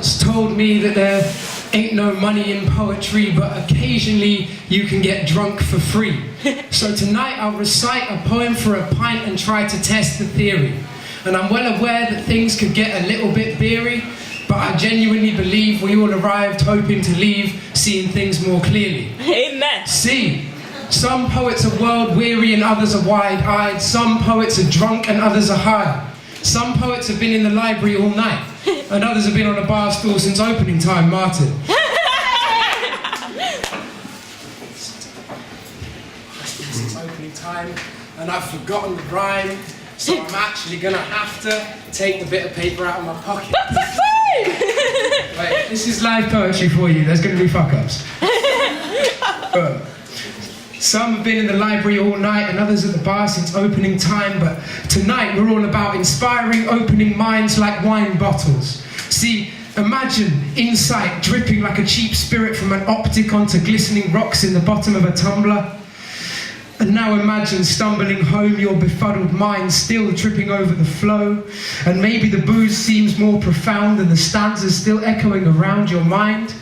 once told me that there ain't no money in poetry, but occasionally you can get drunk for free. So tonight I'll recite a poem for a pint and try to test the theory. And I'm well aware that things could get a little bit beery, but I genuinely believe we all arrived hoping to leave, seeing things more clearly. Amen. See, some poets are world-weary and others are wide-eyed. Some poets are drunk and others are high. Some poets have been in the library all night, and others have been on a bar stool since opening time, Martin. Since opening time, and I've forgotten the rhyme, so I'm actually gonna have to take the bit of paper out of my pocket. Wait, this is live poetry for you, there's gonna be fuck-ups. Some have been in the library all night and others at the bar since opening time, but tonight we're all about inspiring opening minds like wine bottles. See, imagine insight dripping like a cheap spirit from an optic onto glistening rocks in the bottom of a tumbler. And now imagine stumbling home, your befuddled mind still tripping over the flow, and maybe the booze seems more profound than the stanzas still echoing around your mind,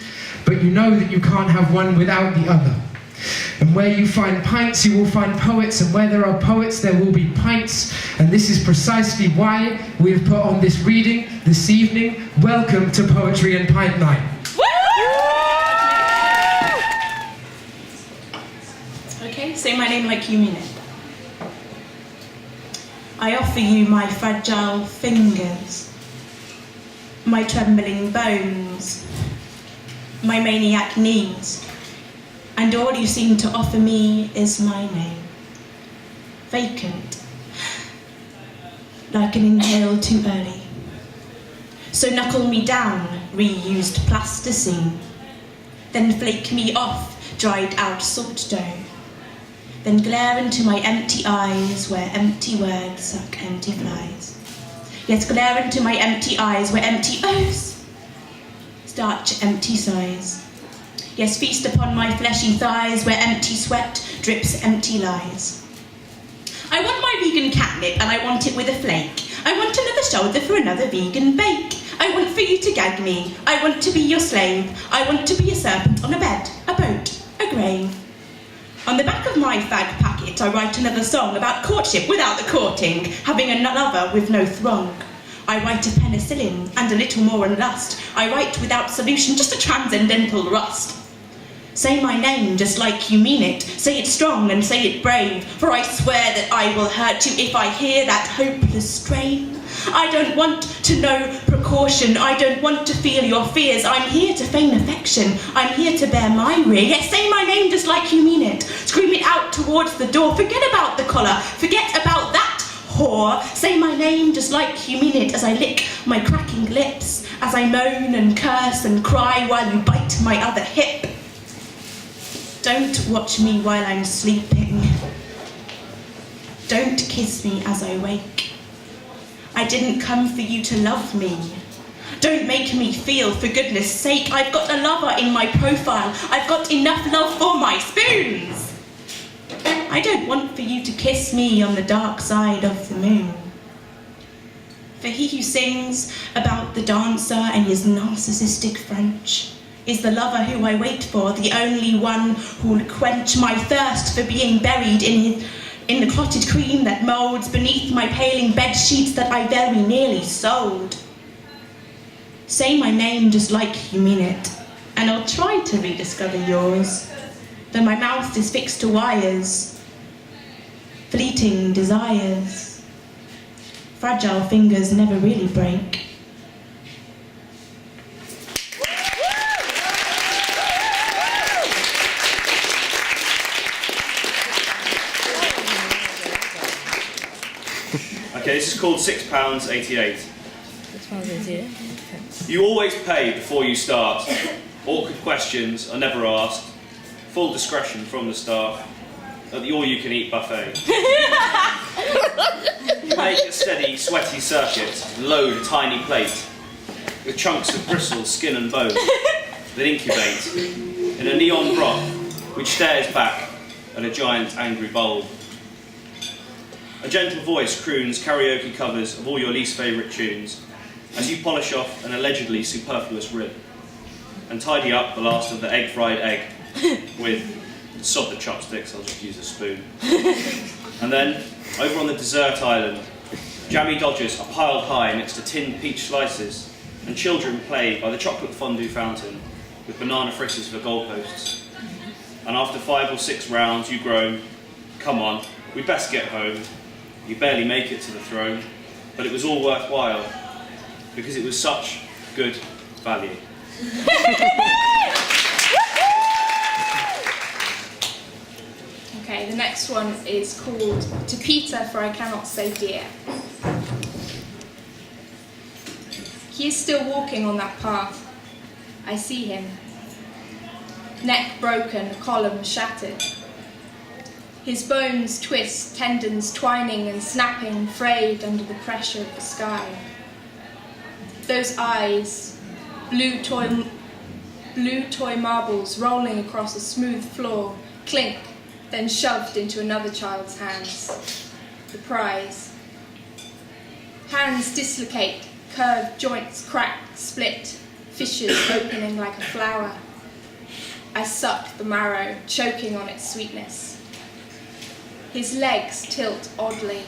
but you know that you can't have one without the other. And where you find pints, you will find poets, and where there are poets, there will be pints. And this is precisely why we have put on this reading this evening. Welcome to Poetry and Pint Night. Okay, say my name like you mean it. I offer you my fragile fingers, my trembling bones, my maniac knees. And all you seem to offer me is my name, vacant, like an inhale too early. So knuckle me down, reused plasticine, then flake me off, dried out salt dough, then glare into my empty eyes where empty words suck empty flies. Yet glare into my empty eyes where empty O's starch empty sighs. Yes, feast upon my fleshy thighs where empty sweat drips empty lies. I want my vegan catnip and I want it with a flake. I want another shoulder for another vegan bake. I want for you to gag me. I want to be your slave. I want to be a serpent on a bed, a boat, a grave. On the back of my fag packet I write another song about courtship without the courting, having a lover with no throng. I write of penicillin and a little more on lust. I write without solution, just a transcendental rust. Say my name just like you mean it. Say it strong and say it brave, for I swear that I will hurt you if I hear that hopeless strain. I don't want to know precaution. I don't want to feel your fears. I'm here to feign affection. I'm here to bear my rear. Yes, say my name just like you mean it. Scream it out towards the door. Forget about the collar. Forget about that whore. Say my name just like you mean it as I lick my cracking lips, as I moan and curse and cry while you bite my other hip. Don't watch me while I'm sleeping. Don't kiss me as I wake. I didn't come for you to love me. Don't make me feel, for goodness sake. I've got a lover in my profile. I've got enough love for my spoons. I don't want for you to kiss me on the dark side of the moon. For he who sings about the dancer and his narcissistic French is the lover who I wait for, the only one who'll quench my thirst for being buried in the clotted cream that moulds beneath my paling bed sheets that I very nearly sold. Say my name just like you mean it, and I'll try to rediscover yours, though my mouth is fixed to wires, fleeting desires. Fragile fingers never really break. Okay, this is called £6.88. £6.88. You always pay before you start. Awkward questions are never asked. Full discretion from the start at the all-you-can-eat buffet. You make a steady, sweaty circuit, load a tiny plate with chunks of bristle, skin and bone that incubate in a neon broth which stares back at a giant angry bulb. A gentle voice croons karaoke covers of all your least favourite tunes. as you polish off an allegedly superfluous rib and tidy up the last of the egg-fried egg with sod the chopsticks, I'll just use a spoon. And then, over on the dessert island, jammy dodgers are piled high next to tinned peach slices, and children play by the chocolate fondue fountain with banana fritters for goalposts. And after 5 or 6 rounds, you groan, "Come on, we'd best get home." You barely make it to the throne, but it was all worthwhile, because it was such good value. Okay, the next one is called "To Peter, for I cannot say dear." He is still walking on that path. I see him. Neck broken, column shattered. His bones twist, tendons twining and snapping, frayed under the pressure of the sky. Those eyes, blue toy marbles rolling across a smooth floor, clink, then shoved into another child's hands. The prize. Hands dislocate, curved joints crack, split, fissures opening like a flower. I suck the marrow, choking on its sweetness. His legs tilt oddly,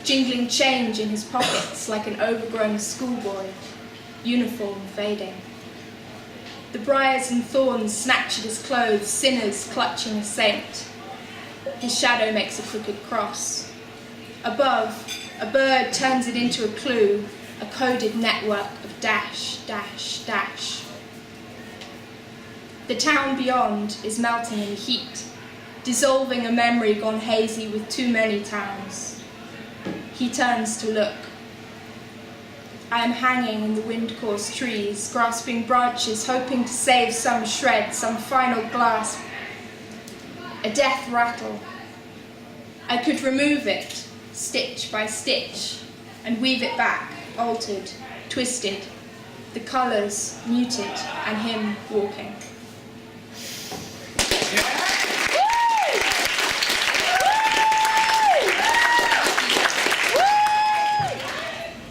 jingling change in his pockets like an overgrown schoolboy, uniform fading. The briars and thorns snatch at his clothes, sinners clutching a saint. His shadow makes a crooked cross. Above, a bird turns it into a clue, a coded network of dash, dash, dash. The town beyond is melting in heat, dissolving a memory gone hazy with too many towns. He turns to look. I am hanging in the wind-caused trees, grasping branches, hoping to save some shred, some final grasp. A death rattle. I could remove it, stitch by stitch, and weave it back, altered, twisted, the colours muted, and him walking.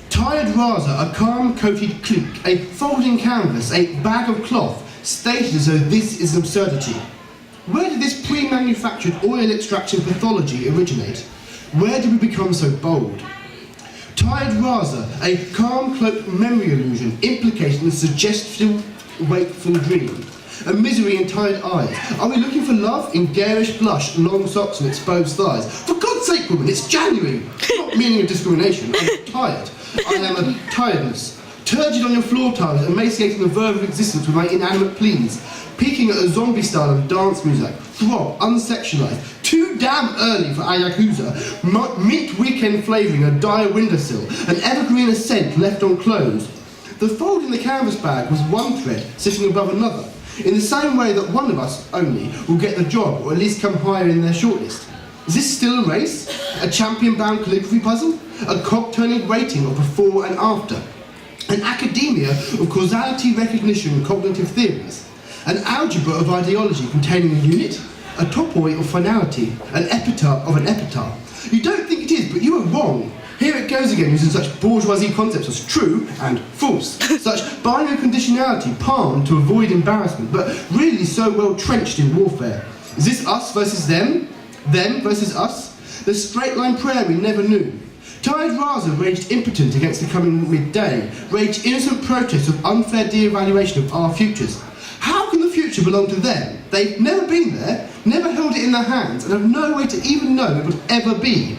Tired Raza, a calm-coated clink, a folding canvas, a bag of cloth, stated as though this is an absurdity. Where did this pre-manufactured oil extraction pathology originate? Where did we become so bold? Tired Raza, a calm-cloaked memory illusion implicating the suggestive wakeful dream. A misery in tired eyes. Are we looking for love in garish blush, long socks and exposed thighs? For God's sake, woman, it's January! Not meaning of discrimination, I'm tired. I am a tiredness. Turgid on your floor tiles, emaciating the verve of existence with my inanimate pleas. Peaking at a zombie style of dance music. Throb, unsexualized. Too damn early for Ayahuasca. Meat weekend flavouring, a dire windowsill. An evergreen ascent left on clothes. The fold in the canvas bag was one thread sitting above another, in the same way that one of us only will get the job, or at least come higher in their shortlist. Is this still a race? A champion-bound calligraphy puzzle? A cog-turning rating of before and after? An academia of causality recognition and cognitive theories? An algebra of ideology containing a unit? A topoi of finality? An epitaph of an epitaph? You don't think it is, but you are wrong. Here it goes again, using such bourgeoisie concepts as true and false, such binary conditionality palmed to avoid embarrassment, but really so well trenched in warfare. Is this us versus them? Them versus us? The straight-line prayer we never knew. Tired Raza raged impotent against the coming midday, raged innocent protest of unfair de-evaluation of our futures. How can the future belong to them? They've never been there, never held it in their hands, and have no way to even know it would ever be.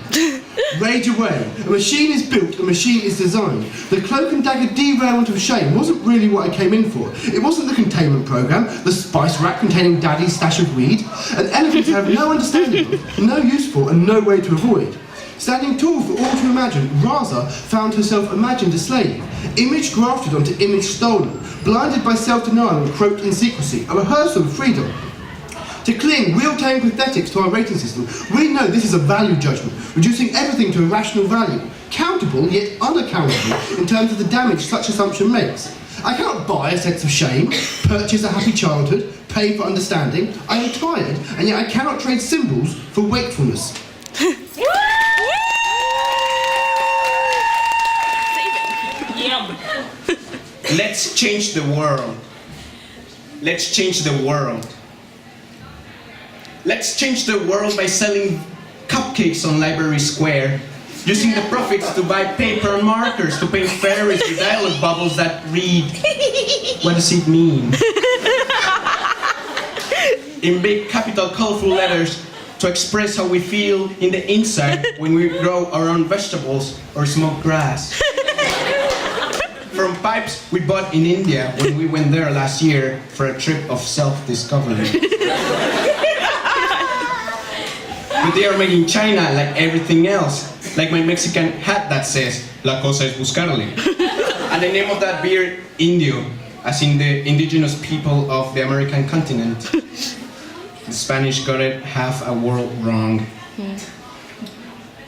Rage away. A machine is built, a machine is designed. The cloak and dagger derailment of shame wasn't really what I came in for. It wasn't the containment programme, the spice rack containing daddy's stash of weed, an elephant I have no understanding of, no use for, and no way to avoid. Standing tall for all to imagine, Raza found herself imagined a slave, image grafted onto image stolen, blinded by self-denial and cloaked in secrecy, a rehearsal of freedom. To cling, real-time pathetics to our rating system, we know this is a value judgment, reducing everything to a rational value, countable yet unaccountable in terms of the damage such assumption makes. I cannot buy a sense of shame, purchase a happy childhood, pay for understanding. I am tired, and yet I cannot trade symbols for wakefulness. Yeah. Let's change the world. Let's change the world. Let's change the world by selling cupcakes on Library Square, using the profits to buy paper markers to paint fairies with dialogue bubbles that read, what does it mean? In big capital colorful letters to express how we feel in the inside when we grow our own vegetables or smoke grass. From pipes we bought in India when we went there last year for a trip of self-discovery. But they are made in China like everything else. Like my Mexican hat that says, La cosa es buscarle. And the name of that beer, Indio, as in the indigenous people of the American continent. The Spanish got it half a world wrong.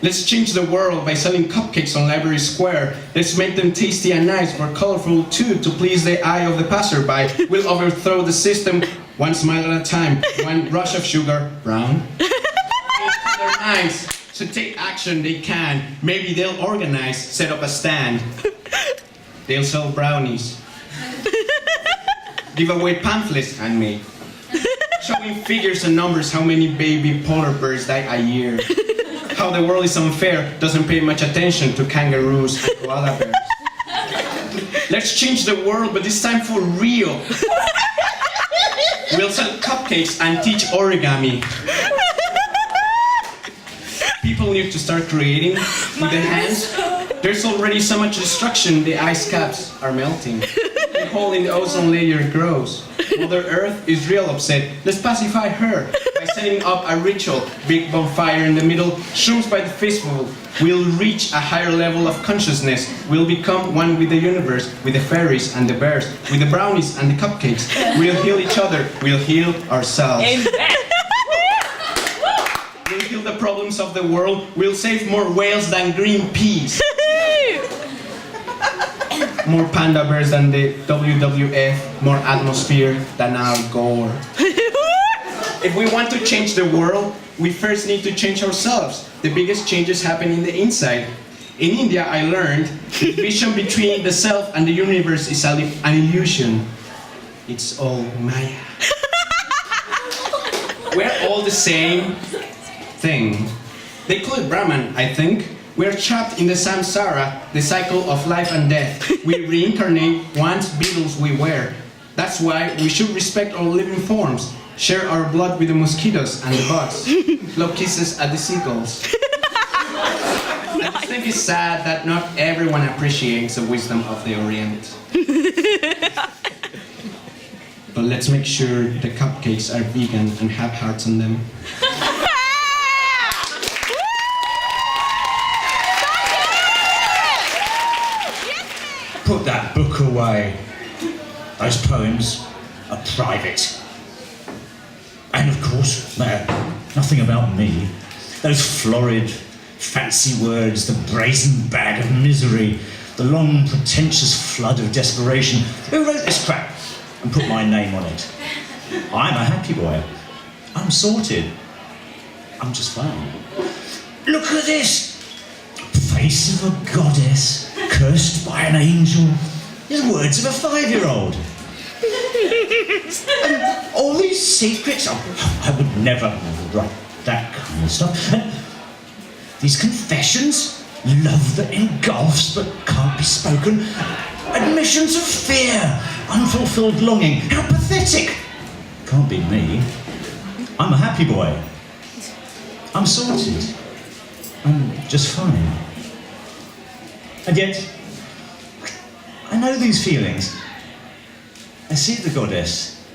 Let's change the world by selling cupcakes on Library Square. Let's make them tasty and nice, but colorful too, to please the eye of the passerby. We'll overthrow the system one smile at a time, one rush of sugar, brown. They're nice, so take action they can. Maybe they'll organize, set up a stand. They'll sell brownies. Give away pamphlets, handmade. Showing figures and numbers how many baby polar bears die a year. How the world is unfair, doesn't pay much attention to kangaroos and koala bears. Let's change the world, but this time for real. We'll sell cupcakes and teach origami. People need to start creating with their hands. There's already so much destruction, the ice caps are melting. The hole in the ozone layer grows. Mother Earth is real upset. Let's pacify her by setting up a ritual. Big bonfire in the middle, shrooms by the fistful. We'll reach a higher level of consciousness. We'll become one with the universe, with the fairies and the bears, with the brownies and the cupcakes. We'll heal each other. We'll heal ourselves. We'll heal the problems of the world. We'll save more whales than green peas. More panda bears than the WWF. More atmosphere than Al Gore. If we want to change the world, we first need to change ourselves. The biggest changes happen in the inside. In India, I learned the division between the self and the universe is an illusion. It's all Maya. We're all the same thing. They call it Brahman, I think. We're trapped in the samsara, the cycle of life and death. We reincarnate once Beatles we were. That's why we should respect our living forms, share our blood with the mosquitoes and the bugs, blow kisses at the seagulls. I just think it's sad that not everyone appreciates the wisdom of the Orient. But let's make sure the cupcakes are vegan and have hearts on them. Put that book away. Those poems are private. And of course, nothing about me. Those florid, fancy words, the brazen bag of misery, the long, pretentious flood of desperation. Who wrote this crap and put my name on it? I'm a happy boy. I'm sorted. I'm just fine. Look at this! Face of a goddess, cursed by an angel. These words of a 5-year-old. And all these secrets, I would never write that kind of stuff. And these confessions, love that engulfs but can't be spoken, admissions of fear, unfulfilled longing. How pathetic! Can't be me. I'm a happy boy. I'm sorted. I'm just fine. And yet, I know these feelings. I see the goddess.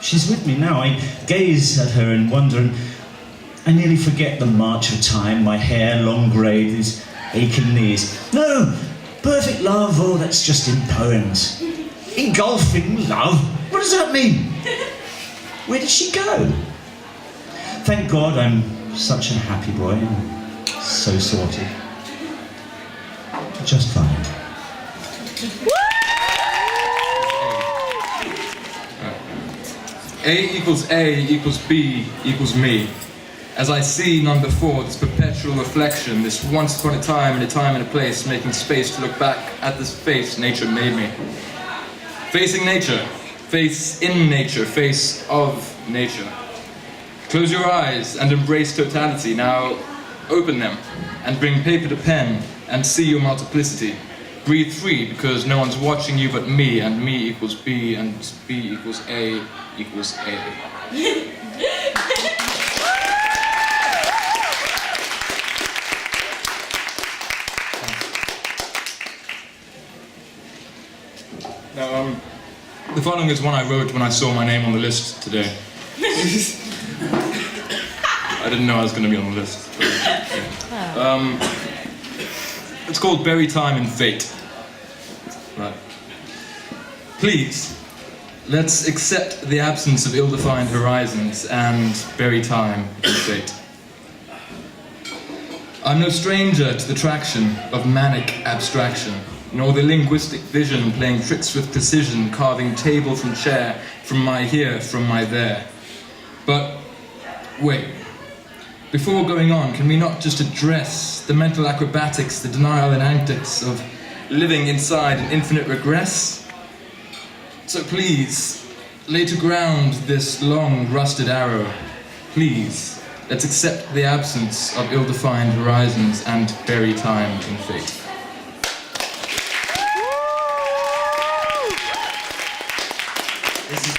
She's with me now. I gaze at her in wonder and I nearly forget the march of time, my hair long grey, these aching knees. No, perfect love, oh, that's just in poems. Engulfing love, what does that mean? Where did she go? Thank God I'm such a happy boy and so sorted. Just fine. A equals A equals B equals me. As I see none before, this perpetual reflection, this once upon a time and a place, making space to look back at this face nature made me. Facing nature, face in nature, face of nature. Close your eyes and embrace totality. Now open them and bring paper to pen and see your multiplicity. Breathe free because no one's watching you but me, and me equals B, and B equals A equals A. Now, the following is one I wrote when I saw my name on the list today. I didn't know I was going to be on the list. It's called Bury Time in Fate. Right. Please, let's accept the absence of ill-defined horizons and bury time in fate. I'm no stranger to the traction of manic abstraction, nor the linguistic vision playing tricks with precision, carving table from chair, from my here, from my there. But wait, before going on, can we not just address the mental acrobatics, the denial and antics of living inside an infinite regress? So please, lay to ground this long rusted arrow. Please, let's accept the absence of ill-defined horizons and bury time in fate. This is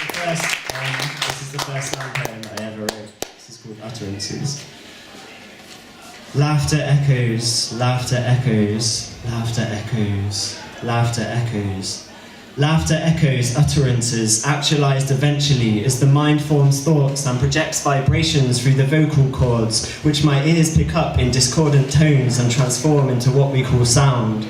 the first slam poem I ever wrote. This is called Utterances. Laughter echoes, laughter echoes, laughter echoes, laughter echoes. Laughter echoes utterances, actualized eventually as the mind forms thoughts and projects vibrations through the vocal cords, which my ears pick up in discordant tones and transform into what we call sound.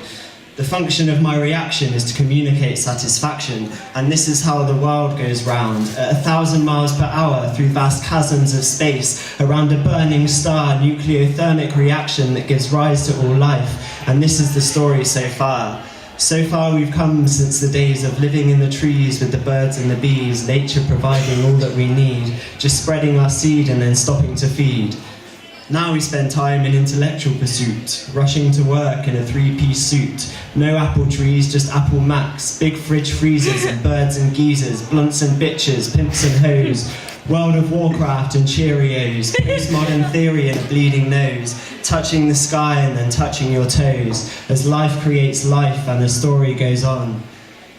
The function of my reaction is to communicate satisfaction, and this is how the world goes round, at 1,000 miles per hour through vast chasms of space, around a burning star, nucleothermic reaction that gives rise to all life, and this is the story so far. So far we've come since the days of living in the trees with the birds and the bees, nature providing all that we need, just spreading our seed and then stopping to feed. Now we spend time in intellectual pursuit, rushing to work in a 3-piece suit. No apple trees, just Apple Macs, big fridge freezers and birds and geezers, blunts and bitches, pimps and hoes, World of Warcraft and Cheerios, postmodern theory and a bleeding nose, touching the sky and then touching your toes, as life creates life and the story goes on.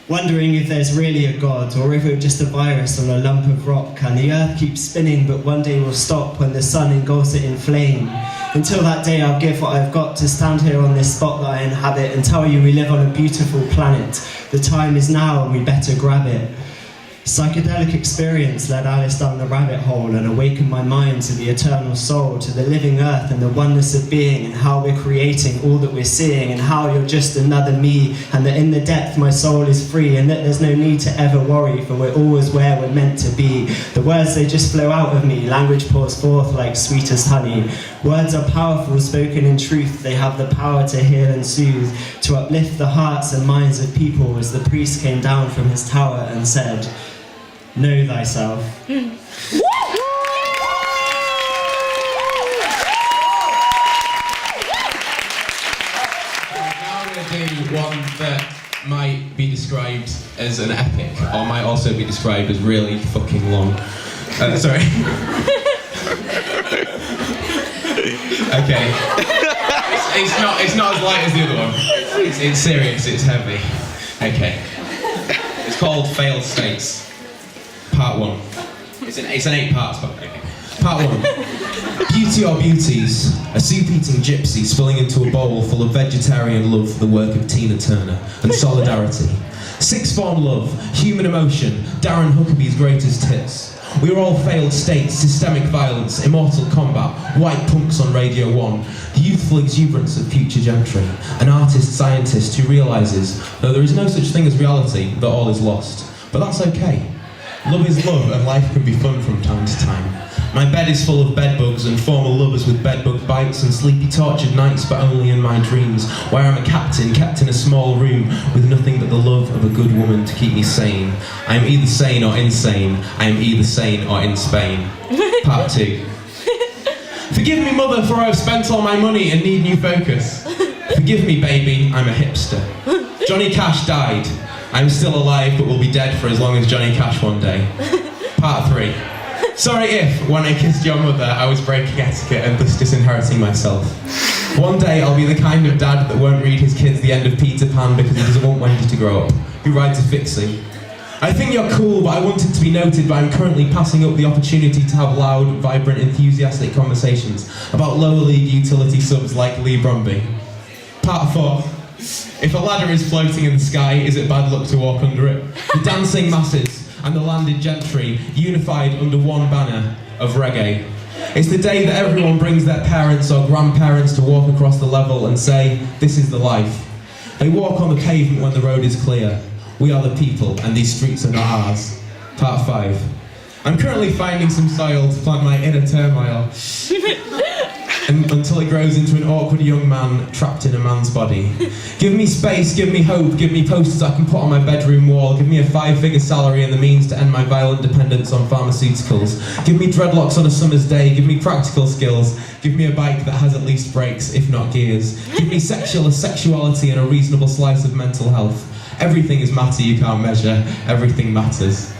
Wondering if there's really a God, or if we're just a virus on a lump of rock, and the earth keeps spinning but one day will stop when the sun engulfs it in flame. Until that day I'll give what I've got to stand here on this spot that I inhabit and tell you we live on a beautiful planet. The time is now and we better grab it. Psychedelic experience led Alice down the rabbit hole and awakened my mind to the eternal soul, to the living earth and the oneness of being, and how we're creating all that we're seeing, and how you're just another me, and that in the depth my soul is free, and that there's no need to ever worry, for we're always where we're meant to be. The words, they just flow out of me, language pours forth like sweetest honey. Words are powerful, spoken in truth, they have the power to heal and soothe, to uplift the hearts and minds of people, as the priest came down from his tower and said, "Know thyself." Now I'm going to do one that might be described as an epic, or might also be described as really fucking long. Sorry. Okay. It's not as light as the other one. It's serious, it's heavy. Okay. It's called Failed States. Part 1. It's an 8 parts, but okay. Part 1. Beauty or beauties, a soup-eating gypsy spilling into a bowl full of vegetarian love for the work of Tina Turner and solidarity. Sixth form love, human emotion, Darren Huckabee's greatest hits. We are all failed states, systemic violence, immortal combat, white punks on Radio 1, the youthful exuberance of future gentry, an artist-scientist who realises, though there is no such thing as reality, that all is lost. But that's okay. Love is love, and life can be fun from time to time. My bed is full of bedbugs and former lovers with bedbug bites and sleepy tortured nights, but only in my dreams, where I'm a captain kept in a small room with nothing but the love of a good woman to keep me sane. I am either sane or insane. I am either sane or in Spain. Part 2. Forgive me, mother, for I have spent all my money and need new focus. Forgive me, baby, I'm a hipster. Johnny Cash died. I'm still alive, but will be dead for as long as Johnny Cash one day. Part 3. Sorry if, when I kissed your mother, I was breaking etiquette and thus disinheriting myself. One day I'll be the kind of dad that won't read his kids the end of Peter Pan because he doesn't want Wendy to grow up, who rides a fixie. I think you're cool, but I want it to be noted that I'm currently passing up the opportunity to have loud, vibrant, enthusiastic conversations about lower league utility subs like Lee Bromby. Part 4. If a ladder is floating in the sky, is it bad luck to walk under it? The dancing masses and the landed gentry unified under one banner of reggae. It's the day that everyone brings their parents or grandparents to walk across the level and say, this is the life. They walk on the pavement when the road is clear. We are the people, and these streets are not ours. Part 5. I'm currently finding some soil to plant my inner turmoil until it grows into an awkward young man trapped in a man's body. Give me space, give me hope, give me posters I can put on my bedroom wall, give me a 5-figure salary and the means to end my violent dependence on pharmaceuticals. Give me dreadlocks on a summer's day, give me practical skills, give me a bike that has at least brakes, if not gears. Give me sexuality and a reasonable slice of mental health. Everything is matter you can't measure, everything matters.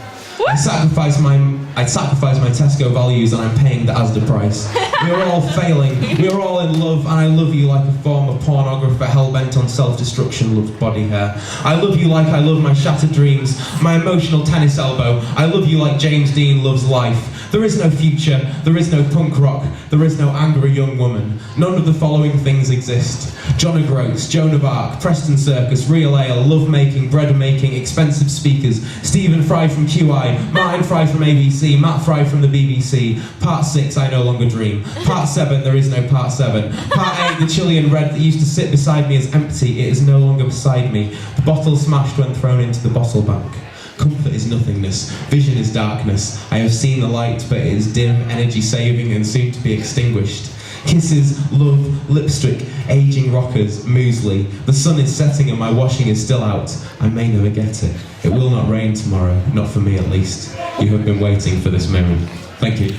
I sacrifice my Tesco values and I'm paying the Asda price. We are all failing, we are all in love, and I love you like a former pornographer hell-bent on self-destruction loves body hair. I love you like I love my shattered dreams, my emotional tennis elbow. I love you like James Dean loves life. There is no future, there is no punk rock, there is no angry young woman. None of the following things exist. John O'Groats, Joan of Arc, Preston Circus, Real Ale, Love Making, Bread Making, Expensive Speakers, Stephen Fry from QI, Martin Fry from ABC, Matt Fry from the BBC. Part 6, I no longer dream. Part 7, there is no part 7. Part 8, the Chilean red that used to sit beside me is empty, it is no longer beside me. The bottle smashed when thrown into the bottle bank. Comfort is nothingness, vision is darkness. I have seen the light, but it is dim, energy saving, and soon to be extinguished. Kisses, love, lipstick, aging rockers, muesli. The sun is setting and my washing is still out. I may never get it. It will not rain tomorrow, not for me at least. You have been waiting for this moment. Thank you.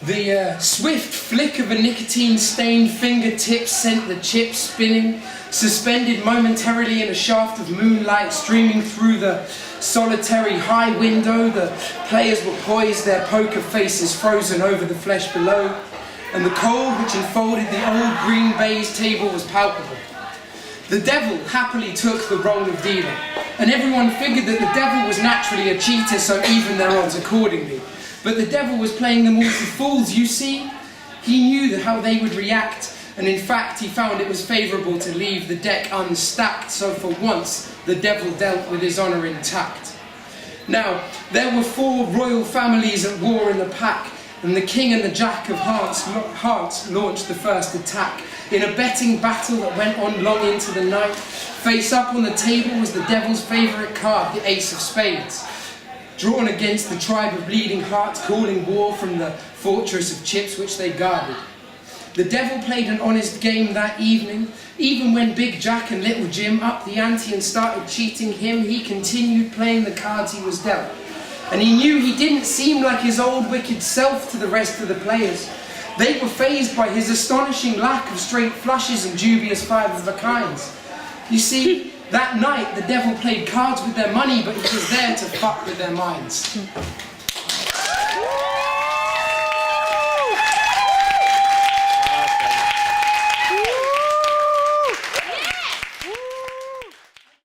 The swift flick of a nicotine-stained fingertips sent the chips spinning, suspended momentarily in a shaft of moonlight streaming through the solitary high window. The players were poised, their poker faces frozen over the flesh below, and the cold which enfolded the old green baize table was palpable. The devil happily took the role of dealer, and everyone figured that the devil was naturally a cheater, so evened their odds accordingly. But the devil was playing them all for fools, you see. He knew how they would react, and in fact he found it was favourable to leave the deck unstacked, so for once the devil dealt with his honour intact. Now, there were 4 royal families at war in the pack, and the king and the jack of hearts launched the first attack. In a betting battle that went on long into the night, face up on the table was the devil's favourite card, the ace of spades, drawn against the tribe of bleeding hearts, calling war from the fortress of chips which they guarded. The devil played an honest game that evening. Even when Big Jack and Little Jim upped the ante and started cheating him, he continued playing the cards he was dealt. And he knew he didn't seem like his old wicked self to the rest of the players. They were fazed by his astonishing lack of straight flushes and dubious 5-of-a-kinds. You see, that night the devil played cards with their money, but he was there to fuck with their minds.